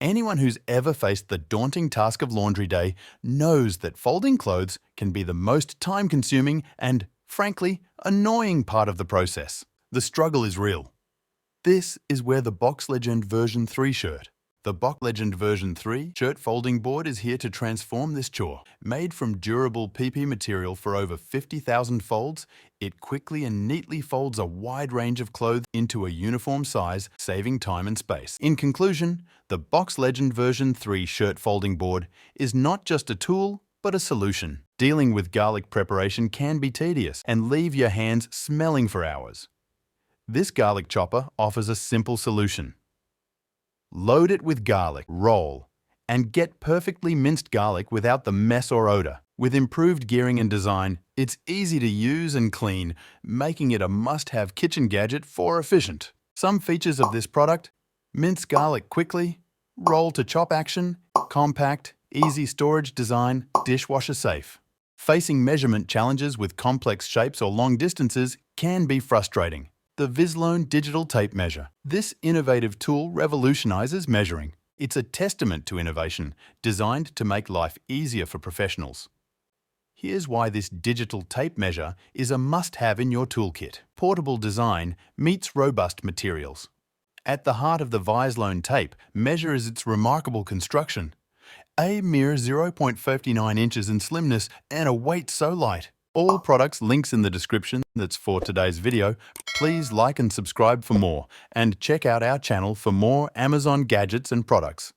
Anyone who's ever faced the daunting task of laundry day knows that folding clothes can be the most time-consuming and, frankly, annoying part of the process. The struggle is real. This is where the Box Legend version 3 shirt. The Box Legend version 3 shirt folding board is here to transform this chore. Made from durable PP material for over 50,000 folds, it quickly and neatly folds a wide range of clothes into a uniform size, saving time and space. In conclusion, the Box Legend version 3 shirt folding board is not just a tool, but a solution. Dealing with garlic preparation can be tedious and leave your hands smelling for hours. This garlic chopper offers a simple solution. Load it with garlic, roll, and get perfectly minced garlic without the mess or odor. With improved gearing and design, it's easy to use and clean, making it a must-have kitchen gadget for efficient. Some features of this product: mince garlic quickly, roll to chop action, compact, easy storage design, dishwasher safe. Facing measurement challenges with complex shapes or long distances can be frustrating. The Vislone Digital Tape Measure. This innovative tool revolutionizes measuring. It's a testament to innovation, designed to make life easier for professionals. Here's why this digital tape measure is a must-have in your toolkit. Portable design meets robust materials. At the heart of the Vislone tape measure is its remarkable construction. A mere 0.59 inches in slimness and a weight so light. All products links in the description that's for today's video. Please like and subscribe for more, and check out our channel for more Amazon gadgets and products.